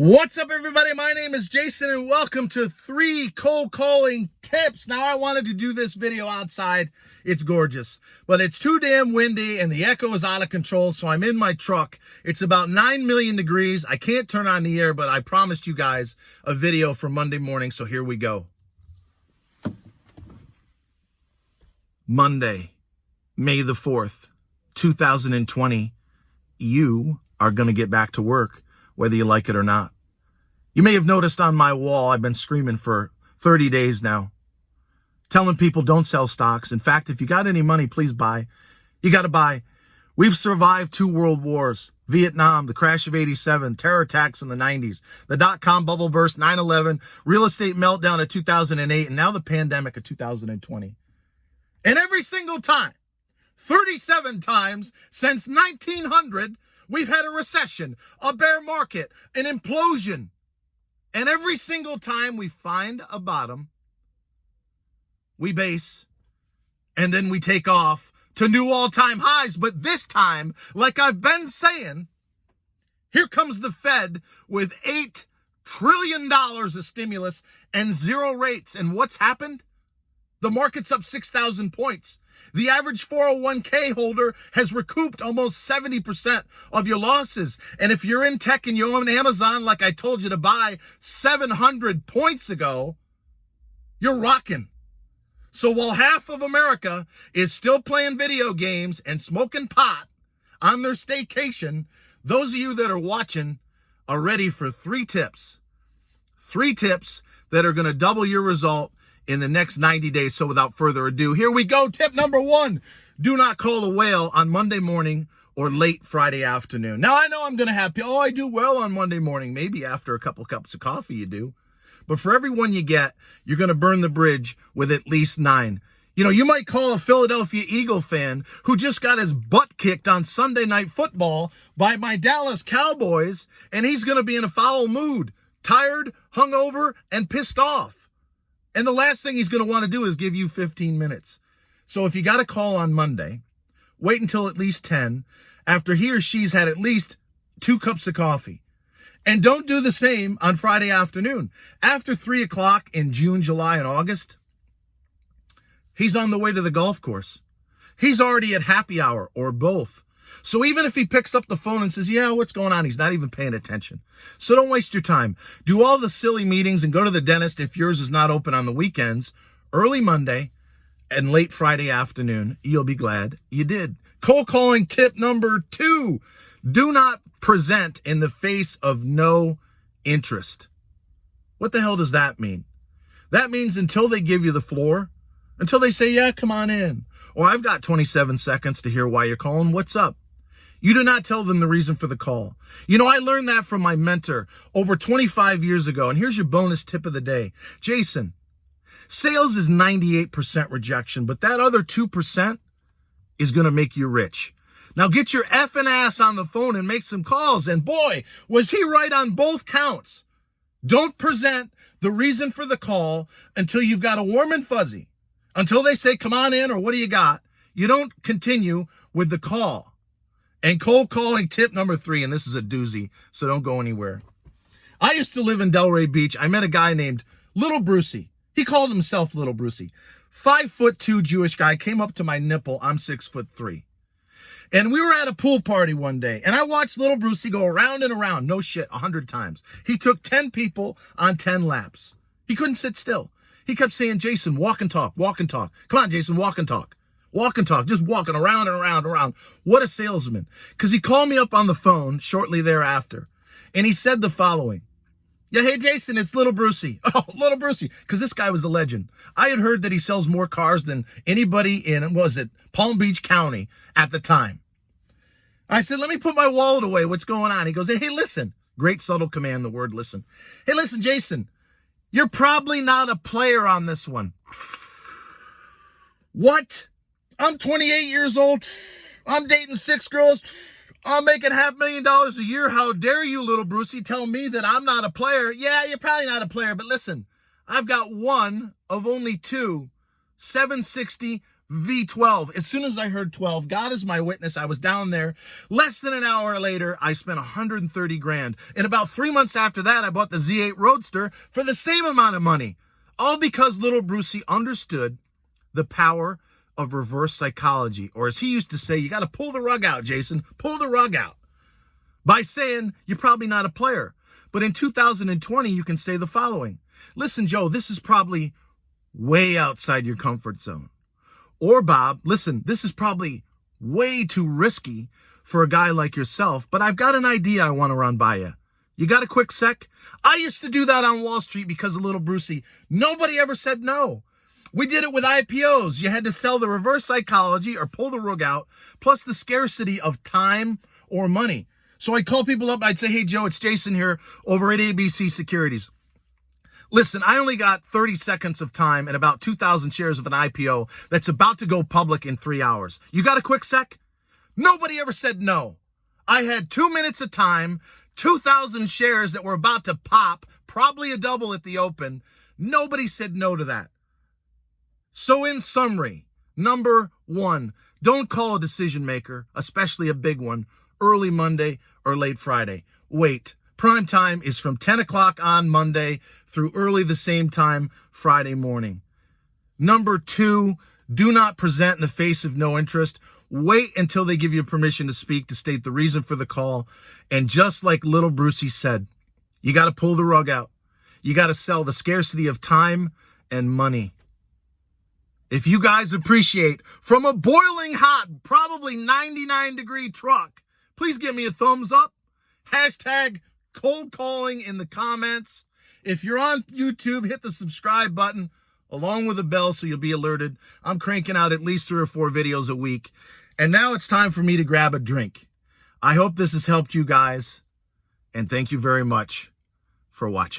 What's up, everybody? My name is Jason, and welcome to 3 cold calling tips. Now, I wanted to do this video outside. It's gorgeous, but it's too damn windy, and the echo is out of control, so I'm in my truck. It's about 9 million degrees. I can't turn on the air, but I promised you guys a video for Monday morning, so here we go. Monday, May the 4th, 2020. You are going to get back to work, whether you like it or not. You may have noticed on my wall, I've been screaming for 30 days now, telling people don't sell stocks. In fact, if you got any money, please buy. You got to buy. We've survived 2 world wars, Vietnam, the crash of '87, terror attacks in the '90s, the dot-com bubble burst, 9/11, real estate meltdown of 2008, and now the pandemic of 2020. And every single time, 37 times since 1900, we've had a recession, a bear market, an implosion. And every single time we find a bottom, we base, and then we take off to new all-time highs. But this time, like I've been saying, here comes the Fed with $8 trillion of stimulus and 0 rates. And what's happened? The market's up 6,000 points. The average 401k holder has recouped almost 70% of your losses. And if you're in tech and you own Amazon, like I told you to buy 700 points ago, you're rocking. So while half of America is still playing video games and smoking pot on their staycation, those of you that are watching are ready for 3 tips. 3 tips that are going to double your result in the next 90 days. So without further ado, here we go. Tip number 1, do not call a whale on Monday morning or late Friday afternoon. Now, I know I'm going to have people, I do well on Monday morning. Maybe after a couple cups of coffee you do. But for every one you get, you're going to burn the bridge with at least 9. You know, you might call a Philadelphia Eagle fan who just got his butt kicked on Sunday Night Football by my Dallas Cowboys, and he's going to be in a foul mood, tired, hungover, and pissed off. And the last thing he's going to want to do is give you 15 minutes. So if you got a call on Monday, wait until at least 10 after he or she's had at least 2 cups of coffee. And don't do the same on Friday afternoon. After 3 o'clock in June, July, and August, he's on the way to the golf course. He's already at happy hour or both. So even if he picks up the phone and says, yeah, what's going on? He's not even paying attention. So don't waste your time. Do all the silly meetings and go to the dentist if yours is not open on the weekends, early Monday and late Friday afternoon. You'll be glad you did. Cold calling tip number 2, do not present in the face of no interest. What the hell does that mean? That means until they give you the floor, until they say, yeah, come on in. Or I've got 27 seconds to hear why you're calling. What's up? You do not tell them the reason for the call. You know, I learned that from my mentor over 25 years ago. And here's your bonus tip of the day. Jason, sales is 98% rejection, but that other 2% is going to make you rich. Now get your effing ass on the phone and make some calls. And boy, was he right on both counts. Don't present the reason for the call until you've got a warm and fuzzy. Until they say, come on in, or what do you got? You don't continue with the call. And cold calling tip number 3, and this is a doozy, so don't go anywhere. I used to live in Delray Beach. I met a guy named Little Brucey. He called himself Little Brucey. 5'2" Jewish guy, came up to my nipple. I'm 6'3". And we were at a pool party one day, and I watched Little Brucey go around and around, no shit, 100 times. He took 10 people on 10 laps. He couldn't sit still. He kept saying, Jason, walk and talk, walk and talk. Come on, Jason, walk and talk. Walk and talk, just walking around and around and around. What a salesman. Because he called me up on the phone shortly thereafter, and he said the following. Yeah, hey, Jason, it's Little Brucey. Oh, Little Brucey, because this guy was a legend. I had heard that he sells more cars than anybody in, Palm Beach County at the time. I said, let me put my wallet away. What's going on? He goes, hey, listen. Great subtle command, the word listen. Hey, listen, Jason, you're probably not a player on this one. What? I'm 28 years old. I'm dating 6 girls. I'm making $500,000 a year. How dare you, Little Brucey, tell me that I'm not a player? Yeah, you're probably not a player, but listen, I've got one of only 2 760 V12. As soon as I heard 12, God is my witness, I was down there. Less than an hour later, I spent 130 grand. And about 3 months after that, I bought the Z8 Roadster for the same amount of money. All because little Brucey understood the power of reverse psychology. Or as he used to say, you got to pull the rug out, Jason. Pull the rug out. By saying, you're probably not a player. But in 2020, you can say the following. Listen, Joe, this is probably way outside your comfort zone. Or Bob, listen, this is probably way too risky for a guy like yourself, but I've got an idea I want to run by you. You got a quick sec? I used to do that on Wall Street because of little Brucey. Nobody ever said no. We did it with IPOs. You had to sell the reverse psychology or pull the rug out, plus the scarcity of time or money. So I'd call people up. I'd say, hey, Joe, it's Jason here over at ABC Securities. Listen, I only got 30 seconds of time and about 2,000 shares of an IPO that's about to go public in 3 hours. You got a quick sec? Nobody ever said no. I had 2 minutes of time, 2,000 shares that were about to pop, probably a double at the open. Nobody said no to that. So in summary, number one, don't call a decision maker, especially a big one, early Monday or late Friday. Wait. Prime time is from 10 o'clock on Monday through early the same time Friday morning. Number two, do not present in the face of no interest. Wait until they give you permission to speak to state the reason for the call. And just like little Brucey said, you got to pull the rug out. You got to sell the scarcity of time and money. If you guys appreciate from a boiling hot, probably 99-degree truck, please give me a thumbs up. Hashtag cold calling in the comments. If you're on YouTube, hit the subscribe button along with the bell so you'll be alerted. I'm cranking out at least 3 or 4 videos a week. And now it's time for me to grab a drink. I hope this has helped you guys. And thank you very much for watching.